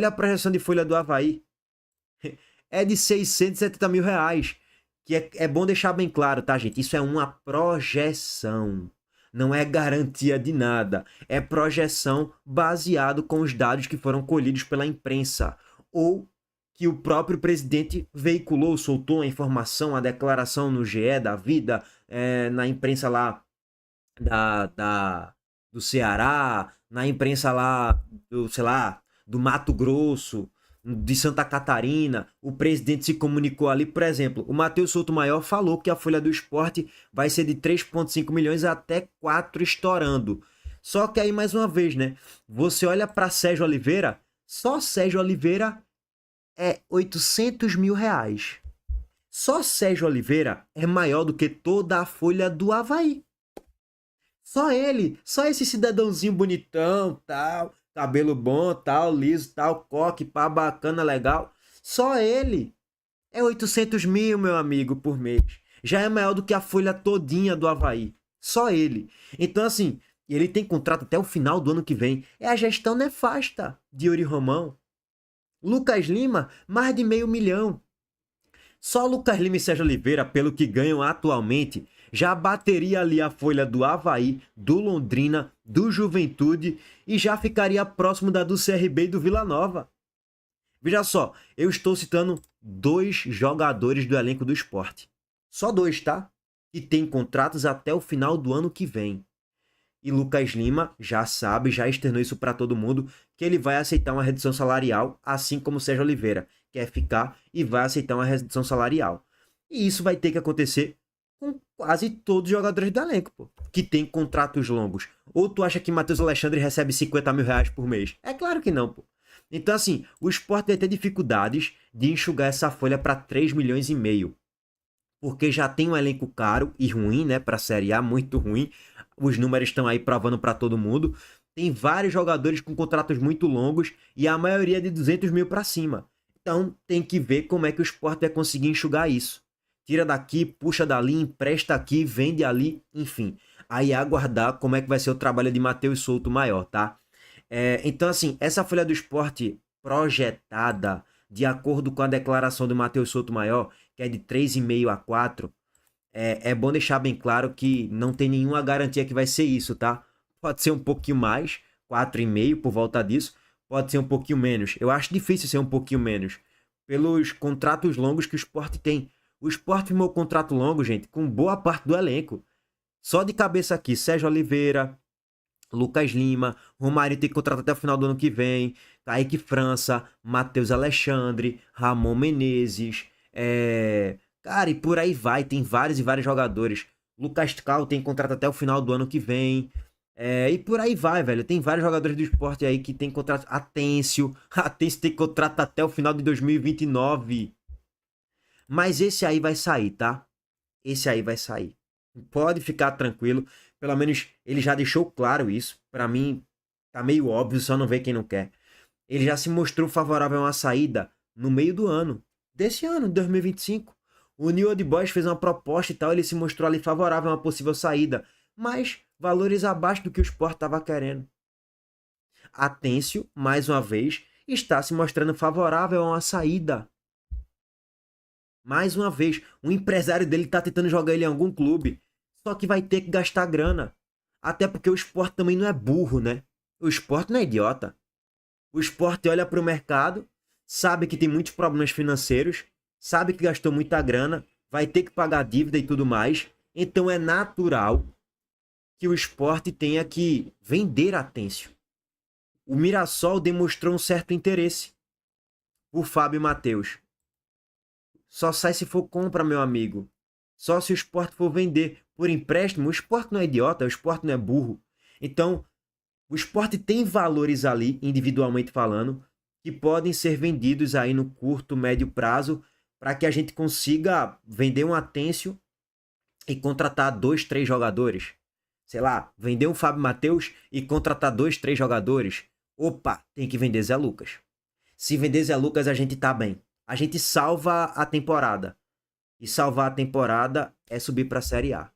Olha a projeção de folha do Avaí. É de 670 mil reais. Que é bom deixar bem claro, tá, gente? Isso é uma projeção. Não é garantia de nada. É projeção baseado com os dados que foram colhidos pela imprensa. Ou que o próprio presidente veiculou, soltou a informação, a declaração no GE da vida, na imprensa lá do Ceará, na imprensa lá do, sei lá, do Mato Grosso, de Santa Catarina, o presidente se comunicou ali, por exemplo, o Matheus Souto Maior falou que a folha do Sport vai ser de 3,5 milhões até 4 estourando. Só que aí, mais uma vez, né? Você olha para Sérgio Oliveira, só Sérgio Oliveira é 800 mil reais. Só Sérgio Oliveira é maior do que toda a folha do Avaí. Só ele, só esse cidadãozinho bonitão, tal, cabelo bom, tal, liso, tal, coque, pá, bacana, legal. Só ele é 800 mil, meu amigo, por mês. Já é maior do que a folha todinha do Avaí. Só ele. Então, assim, ele tem contrato até o final do ano que vem. É a gestão nefasta de Yuri Romão. Lucas Lima, mais de 500 mil. Só Lucas Lima e Sérgio Oliveira, pelo que ganham atualmente, já bateria ali a folha do Avaí, do Londrina, do Juventude e já ficaria próximo da do CRB e do Vila Nova. Veja só, eu estou citando 2 jogadores do elenco do Sport. Só 2, tá? Que tem contratos até o final do ano que vem. E Lucas Lima já sabe, já externou isso para todo mundo, que ele vai aceitar uma redução salarial, assim como o Sérgio Oliveira quer ficar e vai aceitar uma redução salarial. E isso vai ter que acontecer com quase todos os jogadores do elenco, pô, que tem contratos longos. Ou tu acha que Matheus Alexandre recebe 50 mil reais por mês? É claro que não, pô. Então, assim, o Sport vai ter dificuldades de enxugar essa folha para 3 milhões e meio. Porque já tem um elenco caro e ruim, né, para a Série A, muito ruim. Os números estão aí provando para todo mundo. Tem vários jogadores com contratos muito longos e a maioria de 200 mil para cima. Então tem que ver como é que o Sport vai conseguir enxugar isso. Tira daqui, puxa dali, empresta aqui, vende ali, enfim. Aí aguardar como é que vai ser o trabalho de Matheus Souto Maior, tá? Então, assim, essa folha do Sport projetada de acordo com a declaração do Matheus Souto Maior, que é de 3,5 a 4, é bom deixar bem claro que não tem nenhuma garantia que vai ser isso, tá? Pode ser um pouquinho mais, 4,5 por volta disso, pode ser um pouquinho menos. Eu acho difícil ser um pouquinho menos, pelos contratos longos que o Sport tem. O Sport firmou contrato longo, gente, com boa parte do elenco. Só de cabeça aqui, Sérgio Oliveira, Lucas Lima, Romário tem contrato até o final do ano que vem, Kaique França, Matheus Alexandre, Ramon Menezes, cara, e por aí vai, tem vários e vários jogadores. Lucas Cal tem contrato até o final do ano que vem. E por aí vai, velho. Tem vários jogadores do esporte aí que tem contrato. Atencio. Atencio tem contrato até o final de 2029. Mas esse aí vai sair, tá? Esse aí vai sair. Pode ficar tranquilo. Pelo menos ele já deixou claro isso. Pra mim, tá meio óbvio, só não vê quem não quer. Ele já se mostrou favorável a uma saída no meio do ano. Desse ano, 2025. O New Old Boys fez uma proposta e tal, ele se mostrou ali favorável a uma possível saída, mas valores abaixo do que o Sport estava querendo. Atêncio, mais uma vez, está se mostrando favorável a uma saída. Mais uma vez, o empresário dele está tentando jogar ele em algum clube, só que vai ter que gastar grana. Até porque o Sport também não é burro, né? O Sport não é idiota. O Sport olha para o mercado, sabe que tem muitos problemas financeiros, sabe que gastou muita grana, vai ter que pagar dívida e tudo mais. Então é natural que o Sport tenha que vender a Atêncio. O Mirassol demonstrou um certo interesse por Fábio Matheus. Só sai se for compra, meu amigo. Só se o Sport for vender por empréstimo. O Sport não é idiota, o Sport não é burro. Então, o Sport tem valores ali, individualmente falando, que podem ser vendidos aí no curto, médio prazo, para que a gente consiga vender um Atêncio e contratar 2, 3 jogadores. Sei lá, vender um Fábio Matheus e contratar 2, 3 jogadores. Opa, tem que vender Zé Lucas. Se vender Zé Lucas, a gente tá bem. A gente salva a temporada. E salvar a temporada é subir para a Série A.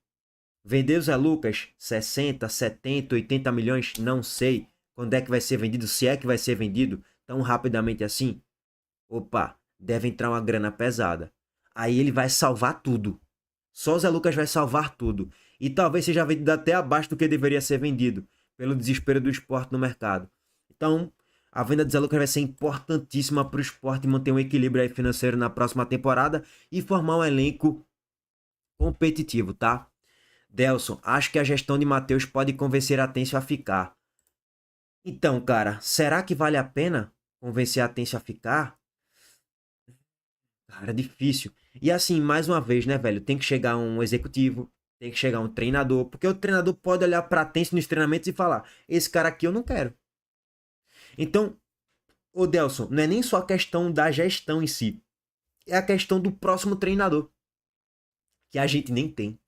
Vender o Zé Lucas, 60, 70, 80 milhões, não sei quando é que vai ser vendido, se é que vai ser vendido. tão rapidamente assim? Opa, deve entrar uma grana pesada. Aí ele vai salvar tudo. Só o Zé Lucas vai salvar tudo. E talvez seja vendido até abaixo do que deveria ser vendido, pelo desespero do Sport no mercado. Então, a venda do Zé Lucas vai ser importantíssima para o Sport manter um equilíbrio aí financeiro na próxima temporada e formar um elenco competitivo, tá? Delson, acho que a gestão de Matheus pode convencer a Atencio a ficar. Então, cara, será que vale a pena convencer a Atencio a ficar? Cara, difícil. E assim, mais uma vez, né, velho? Tem que chegar um executivo, tem que chegar um treinador, porque o treinador pode olhar pra Atencio nos treinamentos e falar: esse cara aqui eu não quero. Então, ô Delson, não é nem só a questão da gestão em si, é a questão do próximo treinador, que a gente nem tem.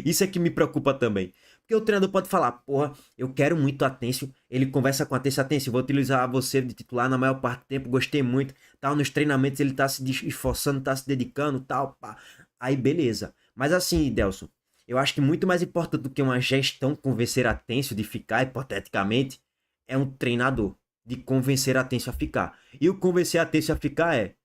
Isso é que me preocupa também. Porque o treinador pode falar, porra, eu quero muito a Atencio. Ele conversa com a Atencio, vou utilizar você de titular na maior parte do tempo, gostei muito. Tal, nos treinamentos ele tá se esforçando, tá se dedicando, tal, pá. Aí beleza. Mas assim, Delson, eu acho que muito mais importante do que uma gestão convencer a Atencio de ficar, hipoteticamente, é um treinador de convencer a Atencio a ficar. E o convencer a Atencio a ficar é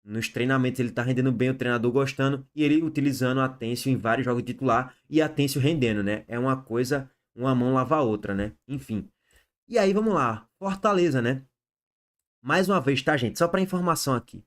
nos treinamentos ele tá rendendo bem, o treinador gostando, e ele utilizando a Atencio em vários jogos titular e a Atencio rendendo, né? É uma coisa, uma mão lava a outra, né? Enfim. E aí, vamos lá. Fortaleza, né? Mais uma vez, tá, gente? Só para informação aqui.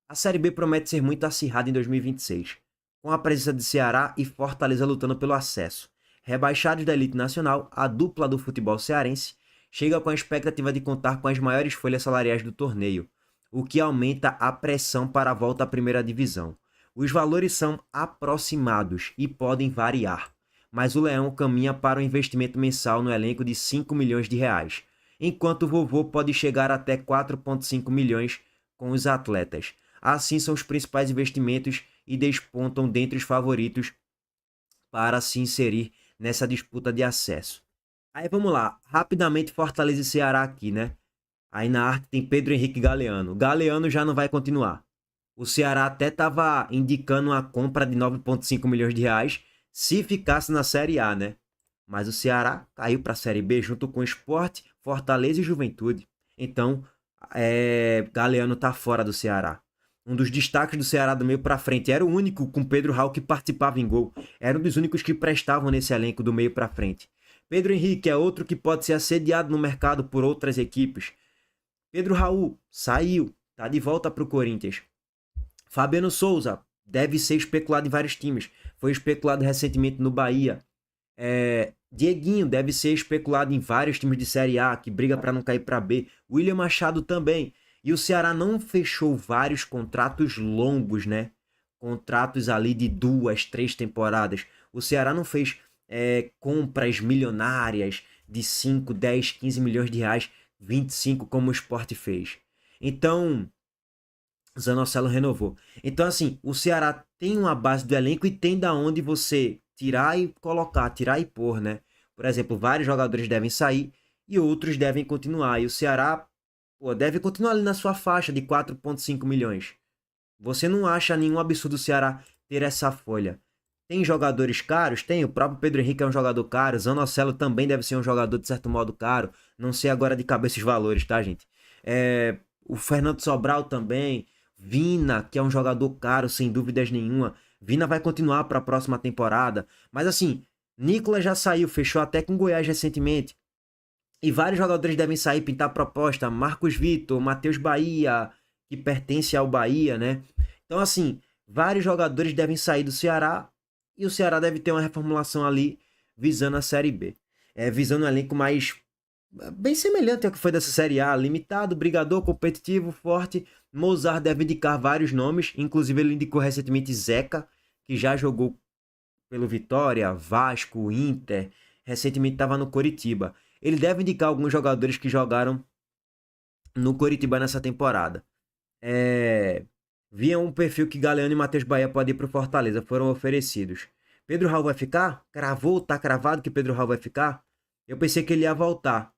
A Série B promete ser muito acirrada em 2026, com a presença de Ceará e Fortaleza lutando pelo acesso. Rebaixados da elite nacional, a dupla do futebol cearense chega com a expectativa de contar com as maiores folhas salariais do torneio, o que aumenta a pressão para a volta à primeira divisão. Os valores são aproximados e podem variar, mas o Leão caminha para um investimento mensal no elenco de 5 milhões de reais, enquanto o Vovô pode chegar até 4,5 milhões com os atletas. Assim são os principais investimentos e despontam dentre os favoritos para se inserir nessa disputa de acesso. Aí vamos lá, rapidamente Fortaleza e Ceará aqui, né? Aí na arte tem Pedro Henrique Galeano. Galeano já não vai continuar. O Ceará até estava indicando uma compra de 9,5 milhões de reais se ficasse na Série A, né? Mas o Ceará caiu para a Série B junto com o Sport, Fortaleza e Juventude. Então, Galeano tá fora do Ceará. Um dos destaques do Ceará do meio para frente. Era o único com Pedro Raul que participava em gol. Era um dos únicos que prestavam nesse elenco do meio para frente. Pedro Henrique é outro que pode ser assediado no mercado por outras equipes. Pedro Raul saiu, tá de volta para o Corinthians. Fabiano Souza deve ser especulado em vários times. Foi especulado recentemente no Bahia. Dieguinho deve ser especulado em vários times de Série A, que briga para não cair para B. William Machado também. E o Ceará não fechou vários contratos longos, né? Contratos ali de 2, 3 temporadas. O Ceará não fez compras milionárias de 5, 10, 15 milhões de reais, 25 como o Sport fez. Então, Zanocelo renovou. Então, assim, o Ceará tem uma base do elenco e tem da onde você tirar e colocar, tirar e pôr, né? Por exemplo, vários jogadores devem sair e outros devem continuar. E o Ceará, deve continuar ali na sua faixa de 4,5 milhões. Você não acha nenhum absurdo o Ceará ter essa folha. Tem jogadores caros? Tem. O próprio Pedro Henrique é um jogador caro. Zanocelo também deve ser um jogador, de certo modo, caro. Não sei agora de cabeça os valores, tá, gente? O Fernando Sobral também. Vina, que é um jogador caro, sem dúvidas nenhuma. Vina vai continuar para a próxima temporada. Mas assim, Nicolas já saiu, fechou até com o Goiás recentemente. E vários jogadores devem sair, pintar proposta. Marcos Vitor, Matheus Bahia, que pertence ao Bahia, né? Então, assim, vários jogadores devem sair do Ceará. E o Ceará deve ter uma reformulação ali visando a Série B. Visando um elenco mais bem semelhante ao que foi dessa Série A. Limitado, brigador, competitivo, forte. Mozart deve indicar vários nomes. Inclusive ele indicou recentemente Zeca, que já jogou pelo Vitória, Vasco, Inter. Recentemente estava no Coritiba. Ele deve indicar alguns jogadores que jogaram no Coritiba nessa temporada. Via um perfil que Galeano e Matheus Bahia podem ir para o Fortaleza. Foram oferecidos. Pedro Raul vai ficar? Cravou? Tá cravado que Pedro Raul vai ficar? Eu pensei que ele ia voltar.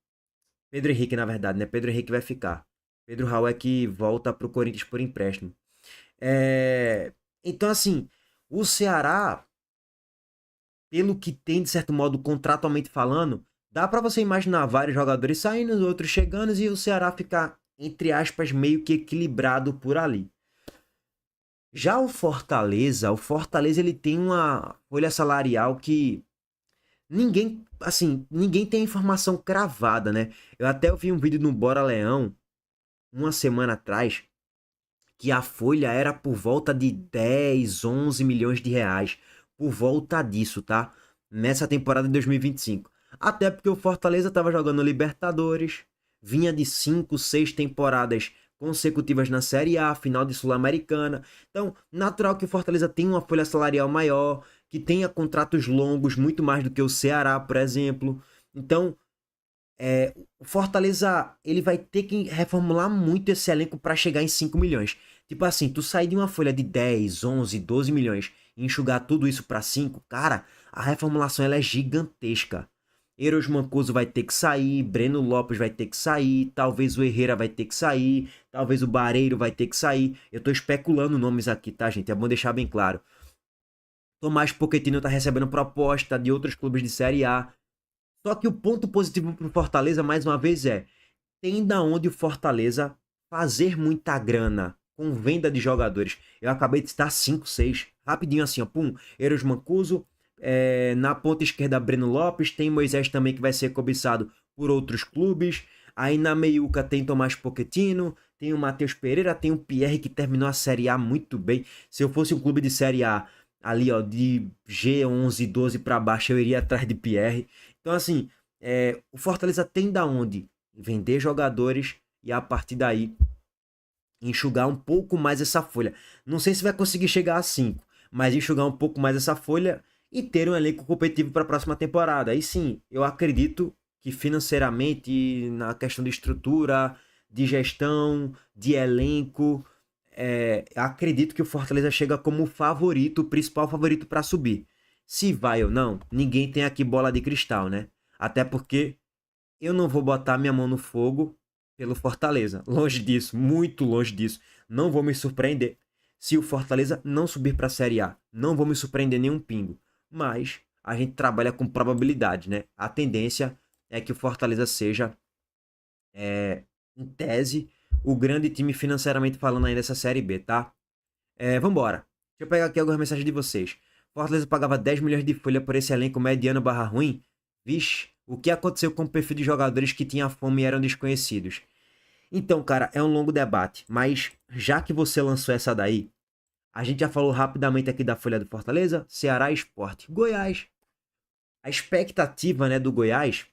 Pedro Henrique, na verdade, né? Pedro Henrique vai ficar. Pedro Raul é que volta pro Corinthians por empréstimo. Então, assim, o Ceará, pelo que tem, de certo modo, contratualmente falando, dá para você imaginar vários jogadores saindo, outros chegando e o Ceará ficar entre aspas, meio que equilibrado por ali. Já o Fortaleza ele tem uma folha salarial que ninguém, assim, ninguém tem informação cravada, né? Eu até vi um vídeo no Bora Leão uma semana atrás que a folha era por volta de 10, 11 milhões de reais, por volta disso, tá? Nessa temporada de 2025. Até porque o Fortaleza estava jogando Libertadores, vinha de 5, 6 temporadas consecutivas na Série A, final de Sul-Americana. Então, natural que o Fortaleza tenha uma folha salarial maior, que tenha contratos longos, muito mais do que o Ceará, por exemplo. Então, o Fortaleza, ele vai ter que reformular muito esse elenco para chegar em 5 milhões. Tipo assim, tu sair de uma folha de 10, 11, 12 milhões e enxugar tudo isso para 5, cara, a reformulação ela é gigantesca. Eros Mancuso vai ter que sair, Breno Lopes vai ter que sair, talvez o Herrera vai ter que sair, talvez o Bareiro vai ter que sair. Eu tô especulando nomes aqui, tá, gente? É bom deixar bem claro. Tomás Pochettino tá recebendo proposta de outros clubes de Série A. Só que o ponto positivo pro Fortaleza, mais uma vez, tem da onde o Fortaleza fazer muita grana com venda de jogadores. Eu acabei de citar 5, 6. Rapidinho assim, ó. Pum. Eros Mancuso. Na ponta esquerda, Breno Lopes. Tem Moisés também que vai ser cobiçado por outros clubes. Aí na meiuca tem Tomás Pochettino. Tem o Matheus Pereira. Tem o Pierre que terminou a Série A muito bem. Se eu fosse um clube de Série A ali, ó, de G11, 12 para baixo, eu iria atrás de Pierre. Então, assim, o Fortaleza tem da onde vender jogadores e a partir daí enxugar um pouco mais essa folha. Não sei se vai conseguir chegar a 5, mas enxugar um pouco mais essa folha e ter um elenco competitivo para a próxima temporada. Aí sim, eu acredito que financeiramente, na questão de estrutura, de gestão, de elenco, acredito que o Fortaleza chega como favorito, o principal favorito para subir. Se vai ou não, ninguém tem aqui bola de cristal, né? Até porque eu não vou botar minha mão no fogo pelo Fortaleza. Longe disso, muito longe disso. Não vou me surpreender se o Fortaleza não subir para a Série A. Não vou me surpreender nem um pingo. Mas a gente trabalha com probabilidade, né? A tendência é que o Fortaleza seja, em tese, o grande time financeiramente falando aí dessa Série B, tá? Vambora. Deixa eu pegar aqui algumas mensagens de vocês. Fortaleza pagava 10 milhões de folha por esse elenco mediano barra ruim? Vixe, o que aconteceu com o perfil de jogadores que tinham fome e eram desconhecidos? Então, cara, é um longo debate, mas já que você lançou essa daí, a gente já falou rapidamente aqui da folha do Fortaleza, Ceará e Sport. Goiás. A expectativa, né, do Goiás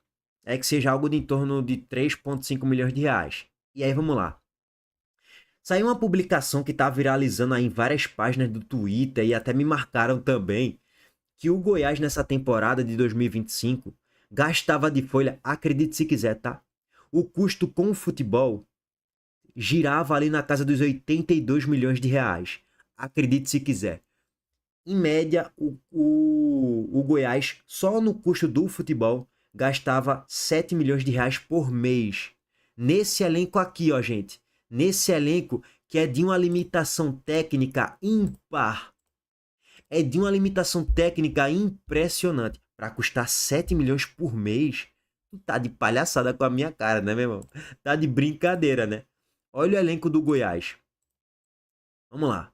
é que seja algo de em torno de 3,5 milhões de reais. E aí, vamos lá. Saiu uma publicação que tá viralizando aí em várias páginas do Twitter e até me marcaram também, que o Goiás nessa temporada de 2025 gastava de folha, acredite se quiser, tá? O custo com o futebol girava ali na casa dos 82 milhões de reais. Acredite se quiser. Em média, o Goiás, só no custo do futebol, gastava 7 milhões de reais por mês. Nesse elenco aqui, ó, gente. Nesse elenco que é de uma limitação técnica ímpar. É de uma limitação técnica impressionante. Para custar 7 milhões por mês, tu tá de palhaçada com a minha cara, né, meu irmão? Tá de brincadeira, né? Olha o elenco do Goiás. Vamos lá.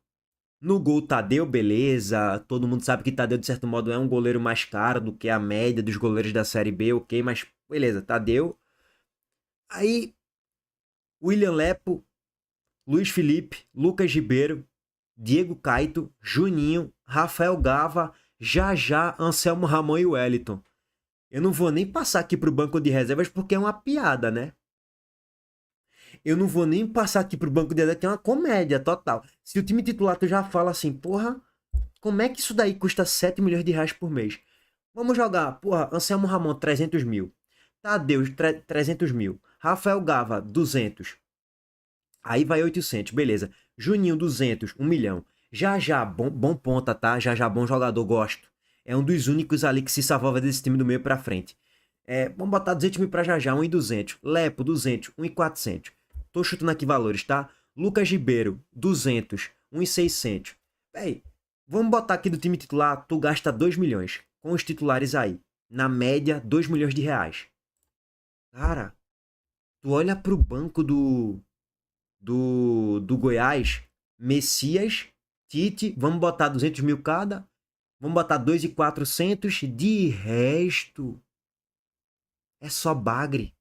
No gol, Tadeu, beleza. Todo mundo sabe que Tadeu, de certo modo, é um goleiro mais caro do que a média dos goleiros da Série B, ok? Mas, beleza, Tadeu. Aí, William Lepo, Luiz Felipe, Lucas Ribeiro, Diego Caito, Juninho, Rafael Gava, Jajá, Anselmo Ramon e Wellington. Eu não vou nem passar aqui pro banco de reservas porque é uma piada, né? Eu não vou nem passar aqui pro banco de reservas que é uma comédia total. Se o time titular tu já fala assim, porra, como é que isso daí custa 7 milhões de reais por mês? Vamos jogar, porra, Anselmo Ramon, 300 mil. Tadeu, 300 mil. Rafael Gava, 200. Aí vai 800, beleza. Juninho, 200, 1 milhão. Já já, bom ponta, tá? Já já, bom jogador, gosto. É um dos únicos ali que se salvava desse time do meio pra frente. Vamos botar 200 mil pra já já, 1.200. Lepo, 200, 1.400. Tô chutando aqui valores, tá? Lucas Ribeiro, 200, 1.600. Véi, vamos botar aqui do time titular, tu gasta 2 milhões. Com os titulares aí. Na média, 2 milhões de reais. Cara, tu olha pro banco do Goiás, Messias, Tite, vamos botar 200 mil cada, vamos botar 2.400, de resto é só bagre.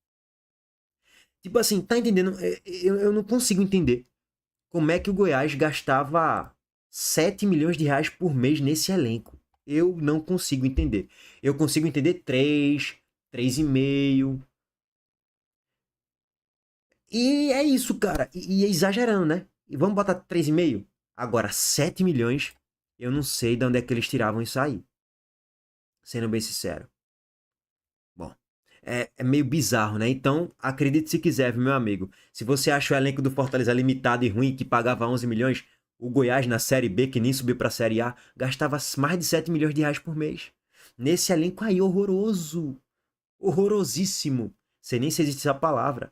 Tipo assim, tá entendendo? Eu não consigo entender como é que o Goiás gastava 7 milhões de reais por mês nesse elenco. Eu não consigo entender. Eu consigo entender 3, 3,5. E é isso, cara. E é exagerando, né? E vamos botar 3,5. Agora, 7 milhões, eu não sei de onde é que eles tiravam isso aí. Sendo bem sincero. Bom, é meio bizarro, né? Então, acredite se quiser, meu amigo. Se você acha o elenco do Fortaleza limitado e ruim, que pagava 11 milhões, o Goiás na Série B, que nem subiu pra Série A, gastava mais de 7 milhões de reais por mês. Nesse elenco aí, horroroso. Horrorosíssimo. Sei nem se existe essa palavra.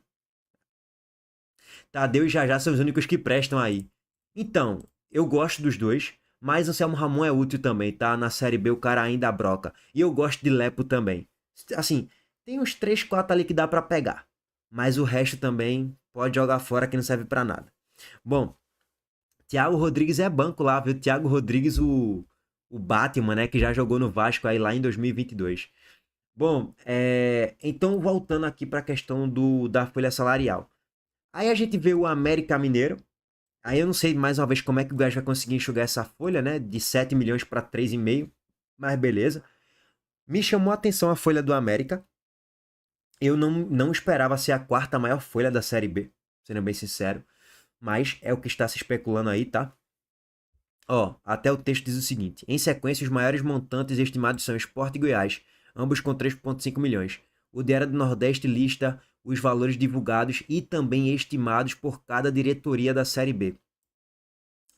Tadeu e Jajá são os únicos que prestam aí. Então, eu gosto dos dois, mas o Anselmo Ramon é útil também, tá? Na Série B o cara ainda broca. E eu gosto de Lepo também. Assim, tem uns 3, 4 ali que dá pra pegar. Mas o resto também pode jogar fora que não serve pra nada. Bom, Thiago Rodrigues é banco lá, viu? Thiago Rodrigues, o Batman, né? Que já jogou no Vasco aí lá em 2022. Bom, então voltando aqui pra questão da folha salarial. Aí a gente vê o América Mineiro. Aí eu não sei mais uma vez como é que o Goiás vai conseguir enxugar essa folha, né? De 7 milhões para 3,5. Mas beleza. Me chamou a atenção a folha do América. Eu não esperava ser a quarta maior folha da Série B, sendo bem sincero. Mas é o que está se especulando aí, tá? Ó, até o texto diz o seguinte. Em sequência, os maiores montantes estimados são Sport e Goiás, ambos com 3,5 milhões. O Diário do Nordeste lista os valores divulgados e também estimados por cada diretoria da Série B.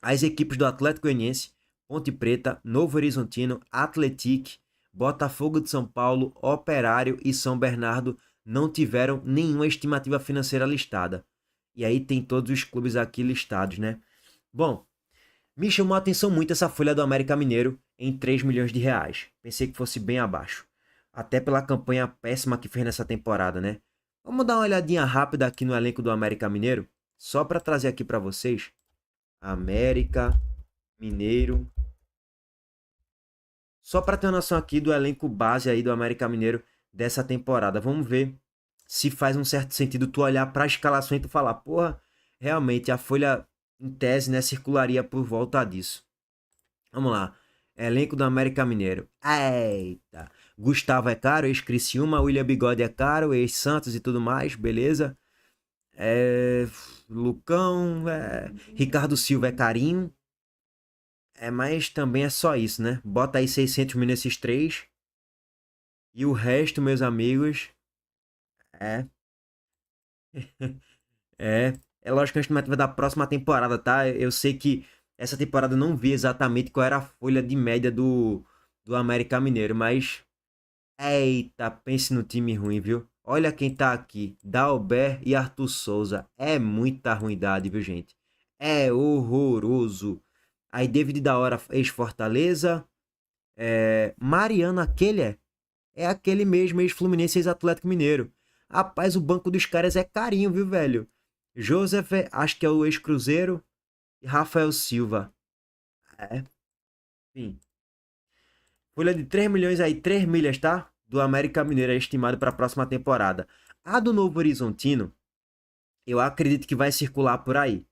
As equipes do Atlético Goianiense, Ponte Preta, Novo Horizontino, Atlético, Botafogo de São Paulo, Operário e São Bernardo não tiveram nenhuma estimativa financeira listada. E aí tem todos os clubes aqui listados, né? Bom, me chamou a atenção muito essa folha do América Mineiro em 3 milhões de reais. Pensei que fosse bem abaixo. Até pela campanha péssima que fez nessa temporada, né? Vamos dar uma olhadinha rápida aqui no elenco do América Mineiro, só para trazer aqui para vocês. América Mineiro. Só para ter uma noção aqui do elenco base aí do América Mineiro dessa temporada. Vamos ver se faz um certo sentido tu olhar para a escalação e tu falar, porra, realmente a folha em tese, né, circularia por volta disso. Vamos lá. Elenco do América Mineiro. Eita. Gustavo é caro, ex-Criciúma, William Bigode é caro, ex-Santos e tudo mais, beleza? Lucão, Ricardo Silva é carinho. Mas também é só isso, né? Bota aí 600 mil nesses três. E o resto, meus amigos, é. É lógico que a estimativa da próxima temporada, tá? Eu sei que essa temporada eu não vi exatamente qual era a folha de média do América Mineiro, mas. Eita, pense no time ruim, viu? Olha quem tá aqui. Dalber e Arthur Souza. É muita ruindade, viu, gente? É horroroso. Aí David da Hora, ex-Fortaleza. Mariano, aquele é aquele mesmo, ex-Fluminense, ex-Atlético Mineiro. Rapaz, o banco dos caras é carinho, viu, velho? Joseph, acho que é o ex-Cruzeiro. E Rafael Silva. É, enfim. Folha de 3 milhões aí, 3 milhas, tá? Do América Mineiro é estimado para a próxima temporada. A do Novo Horizontino, eu acredito que vai circular por aí.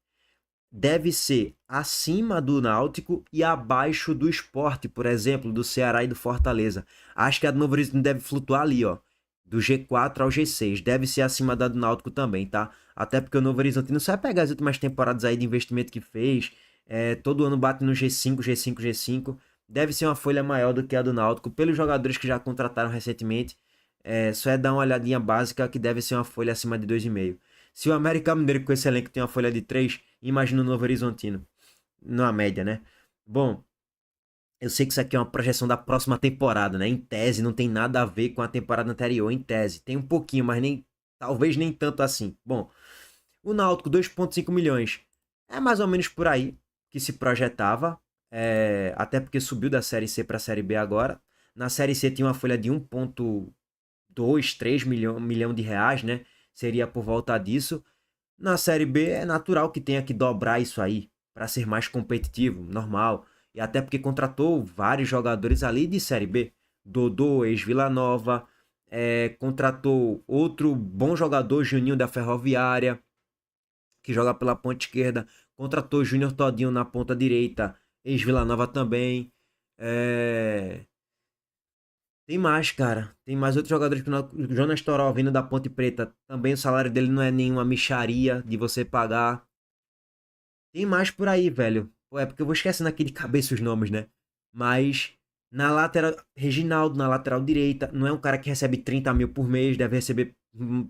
Deve ser acima do Náutico e abaixo do Sport, por exemplo, do Ceará e do Fortaleza. Acho que a do Novo Horizontino deve flutuar ali, ó. Do G4 ao G6. Deve ser acima da do Náutico também, tá? Até porque o Novo Horizontino só vai pegar as últimas temporadas aí de investimento que fez. Todo ano bate no G5, G5, G5. Deve ser uma folha maior do que a do Náutico, pelos jogadores que já contrataram recentemente. Só é dar uma olhadinha básica que deve ser uma folha acima de 2,5. Se o América Mineiro com esse elenco tem uma folha de 3, imagina o Novo Horizontino. Na média, né? Bom, eu sei que isso aqui é uma projeção da próxima temporada, né? Em tese, não tem nada a ver com a temporada anterior. Em tese, tem um pouquinho, mas nem talvez nem tanto assim. Bom, o Náutico, 2,5 milhões. É mais ou menos por aí que se projetava. Até porque subiu da Série C para a Série B agora. Na Série C tinha uma folha de 1,2, 3 milhão de reais, né? Seria por volta disso. Na Série B é natural que tenha que dobrar isso aí para ser mais competitivo, normal. E até porque contratou vários jogadores ali de Série B. Dodô, ex-Vila Nova, contratou outro bom jogador, Juninho da Ferroviária, que joga pela ponta esquerda. Contratou Júnior Todinho na ponta direita, ex-Vila Nova também. É... Tem mais, cara. Tem mais outros jogadores. O Jonas Toró vindo da Ponte Preta. Também o salário dele não é nenhuma mixaria de você pagar. Tem mais por aí, velho. Pô, é porque eu vou esquecendo aqui de cabeça os nomes, né? Mas na lateral, Reginaldo, na lateral direita, não é um cara que recebe 30 mil por mês, deve receber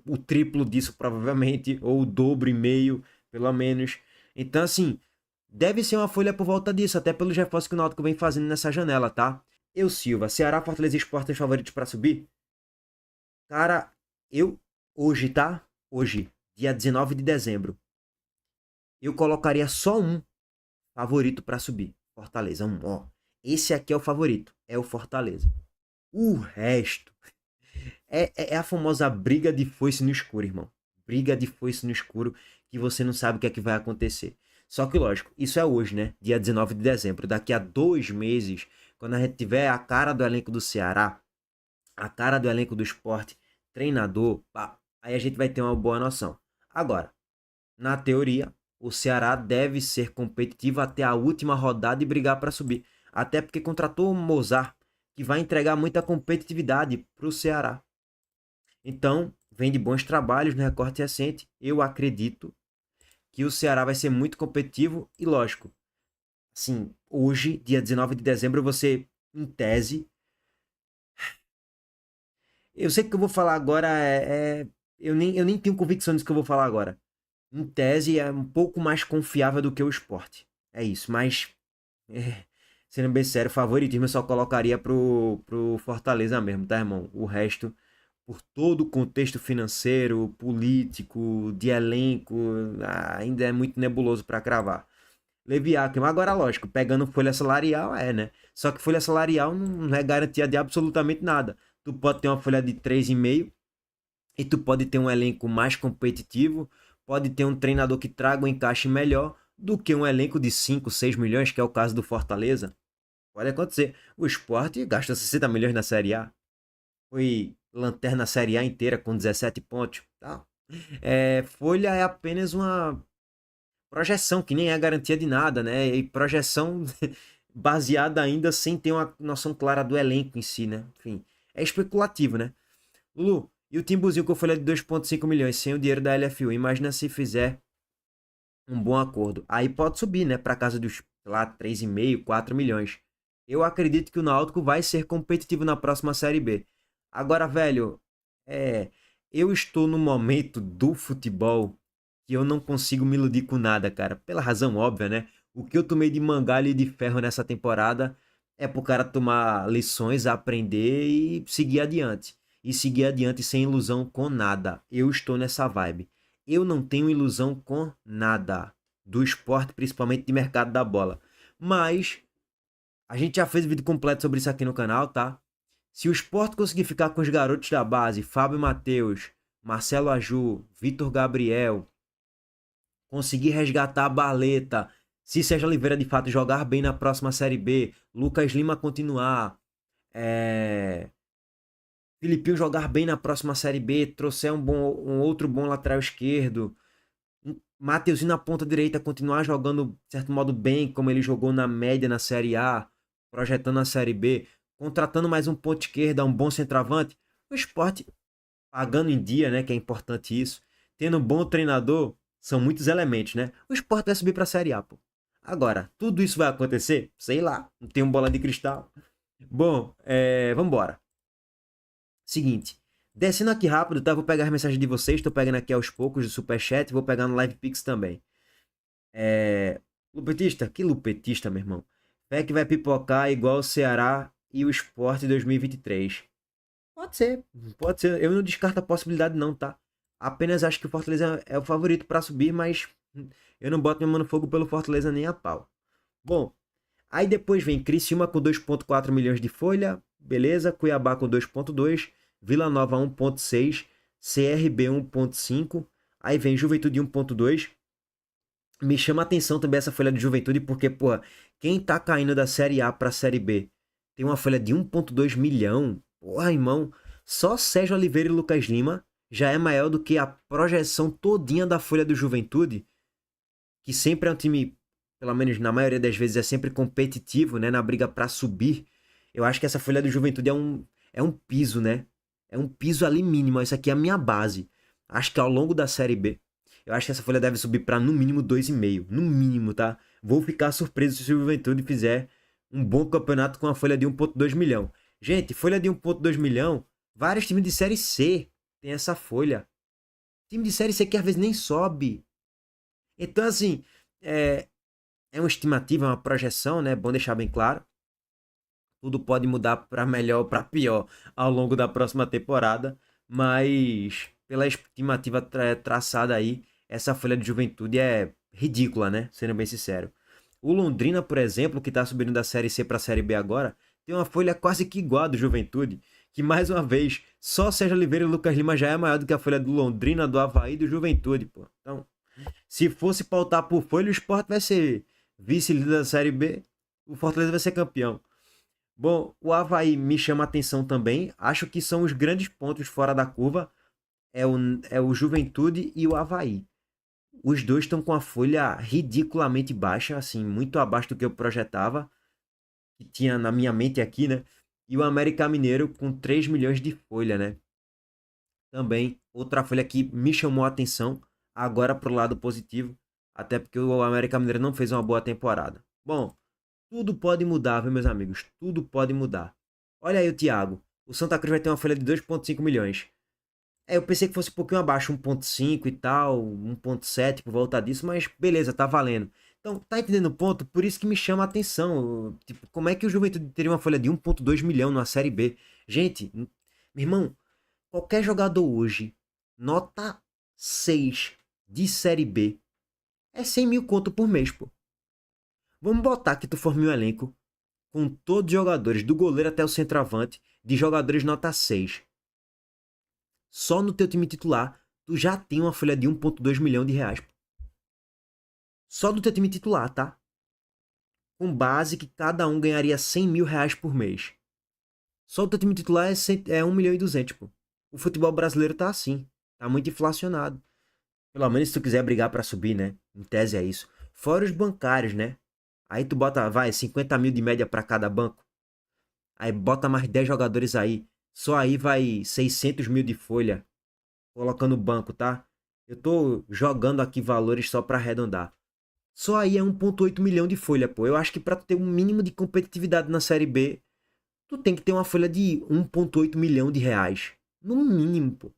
o triplo disso, provavelmente, ou o dobro e meio, pelo menos. Então, assim, deve ser uma folha por volta disso, até pelo reforço que o Náutico vem fazendo nessa janela, tá? Eu, Silva, Ceará, Fortaleza e Sport são favoritos pra subir? Cara, eu, hoje, tá? Hoje, dia 19 de dezembro, eu colocaria só um favorito pra subir. Fortaleza, ó. Esse aqui é o favorito, é o Fortaleza. O resto é a famosa briga de foice no escuro, irmão. Briga de foice no escuro que você não sabe o que é que vai acontecer. Só que, lógico, isso é hoje, né? Dia 19 de dezembro. Daqui a 2 meses, quando a gente tiver a cara do elenco do Ceará, a cara do elenco do Sport, treinador, pá, aí a gente vai ter uma boa noção. Agora, na teoria, o Ceará deve ser competitivo até a última rodada e brigar para subir. Até porque contratou o Mozart, que vai entregar muita competitividade para o Ceará. Então, vem de bons trabalhos no recorte recente. Eu acredito que o Ceará vai ser muito competitivo e, lógico, assim, hoje, dia 19 de dezembro, você, em tese, eu sei que o que eu vou falar agora eu nem tenho convicção disso que eu vou falar agora. Em tese, é um pouco mais confiável do que o Sport. É isso, mas, sendo bem sério, favoritismo eu só colocaria pro Fortaleza mesmo, tá, irmão? O resto, por todo o contexto financeiro, político, de elenco, ainda é muito nebuloso para cravar. Levi Ackermann, agora lógico, pegando folha salarial né? Só que folha salarial não é garantia de absolutamente nada. Tu pode ter uma folha de 3,5 e tu pode ter um elenco mais competitivo, pode ter um treinador que traga um encaixe melhor do que um elenco de 5, 6 milhões, que é o caso do Fortaleza. Pode acontecer. O Sport gasta 60 milhões na Série A. Foi lanterna Série A inteira com 17 pontos. Tá? Folha é apenas uma projeção, que nem é garantia de nada, né? E projeção baseada ainda sem ter uma noção clara do elenco em si, né? Enfim, é especulativo, né? Lulu, e o Timbuzinho com folha de 2,5 milhões sem o dinheiro da LFU? Imagina se fizer um bom acordo. Aí pode subir, né? Para casa dos, sei lá, 3,5, 4 milhões. Eu acredito que o Náutico vai ser competitivo na próxima Série B. Agora, velho, eu estou no momento do futebol que eu não consigo me iludir com nada, cara. Pela razão óbvia, né? O que eu tomei de mangalha e de ferro nessa temporada é pro cara tomar lições, aprender e seguir adiante. E seguir adiante sem ilusão com nada. Eu estou nessa vibe. Eu não tenho ilusão com nada do esporte, principalmente de mercado da bola. Mas a gente já fez vídeo completo sobre isso aqui no canal, tá? Se o Sport conseguir ficar com os garotos da base, Fábio Matheus, Marcelo Aju, Vitor Gabriel, conseguir resgatar a Baleta, se Sérgio Oliveira de fato jogar bem na próxima Série B, Lucas Lima continuar, Filipinho jogar bem na próxima Série B, trouxer um outro bom lateral esquerdo, Mateuzinho na ponta direita continuar jogando, de certo modo, bem, como ele jogou na média na Série A, projetando a Série B, contratando mais um ponto esquerda, um bom centroavante, o Sport pagando em dia, né, que é importante isso, tendo um bom treinador, são muitos elementos, né? O Sport vai subir pra Série A, pô. Agora, tudo isso vai acontecer? Sei lá, não tenho bola de cristal. Bom, vambora. Seguinte, descendo aqui rápido, tá? Vou pegar as mensagens de vocês, tô pegando aqui aos poucos do Superchat, vou pegar no Live Pix também. Lupetista? Que lupetista, meu irmão? Fé que vai pipocar igual o Ceará e o Sport 2023. Pode ser, pode ser. Eu não descarto a possibilidade não, tá? Apenas acho que o Fortaleza é o favorito para subir, mas eu não boto minha mão no fogo pelo Fortaleza nem a pau. Bom, aí depois vem Criciúma com 2,4 milhões de folha, beleza. Cuiabá com 2,2, Vila Nova 1,6, CRB 1,5, Aí vem Juventude 1.2. Me chama a atenção também essa folha de Juventude, porque, pô, quem tá caindo da Série A pra Série B tem uma folha de 1.2 milhão. Porra, irmão, só Sérgio Oliveira e Lucas Lima já é maior do que a projeção todinha da folha do Juventude, que sempre é um time, pelo menos na maioria das vezes, é sempre competitivo, né, na briga pra subir. Eu acho que essa folha do Juventude é um piso, né? É um piso ali mínimo. Isso aqui é a minha base. Acho que ao longo da Série B, eu acho que essa folha deve subir para no mínimo 2,5. No mínimo, tá? Vou ficar surpreso se o Juventude fizer um bom campeonato com a folha de 1,2 milhão. Gente, folha de 1,2 milhão, vários times de Série C tem essa folha. Time de Série C que às vezes nem sobe. Então, assim, é uma estimativa, é uma projeção, né? É bom deixar bem claro. Tudo pode mudar para melhor ou para pior ao longo da próxima temporada, mas pela estimativa traçada aí, essa folha de Juventude é ridícula, né? Sendo bem sincero. O Londrina, por exemplo, que está subindo da Série C para a Série B agora, tem uma folha quase que igual a do Juventude, que mais uma vez, só Sérgio Oliveira e Lucas Lima já é maior do que a folha do Londrina, do Avaí e do Juventude, pô. Então, se fosse pautar por folha, o Sport vai ser vice-líder da Série B, o Fortaleza vai ser campeão. Bom, o Avaí me chama a atenção também. Acho que são os grandes pontos fora da curva. É o Juventude e o Avaí. Os dois estão com a folha ridiculamente baixa, assim, muito abaixo do que eu projetava, que tinha na minha mente aqui, né? E o América Mineiro com 3 milhões de folha, né? Também outra folha que me chamou a atenção, agora pro lado positivo, até porque o América Mineiro não fez uma boa temporada. Bom, tudo pode mudar, viu, meus amigos? Tudo pode mudar. Olha aí o Thiago. O Santa Cruz vai ter uma folha de 2,5 milhões. Eu pensei que fosse um pouquinho abaixo, 1,5 e tal, 1,7 por volta disso, mas beleza, tá valendo. Então, tá entendendo o ponto? Por isso que me chama a atenção. Tipo, como é que o Juventude teria uma folha de 1,2 milhão na Série B? Gente, meu irmão, qualquer jogador hoje, nota 6 de Série B, é 100 mil conto por mês, pô. Vamos botar que tu forme um elenco com todos os jogadores, do goleiro até o centroavante, de jogadores nota 6. Só no teu time titular, tu já tem uma folha de 1,2 milhão de reais. Só do teu time titular, tá? Com base que cada um ganharia 100 mil reais por mês. Só o teu time titular é 1 milhão e 200, pô. O futebol brasileiro tá assim. Tá muito inflacionado. Pelo menos se tu quiser brigar pra subir, né? Em tese é isso. Fora os bancários, né? Aí tu bota, vai, 50 mil de média pra cada banco. Aí bota mais 10 jogadores aí. Só aí vai 600 mil de folha. Colocando no banco, tá? Eu tô jogando aqui valores só pra arredondar. Só aí é 1,8 milhão de folha, pô. Eu acho que pra tu ter um mínimo de competitividade na Série B, tu tem que ter uma folha de 1,8 milhão de reais. No mínimo, pô.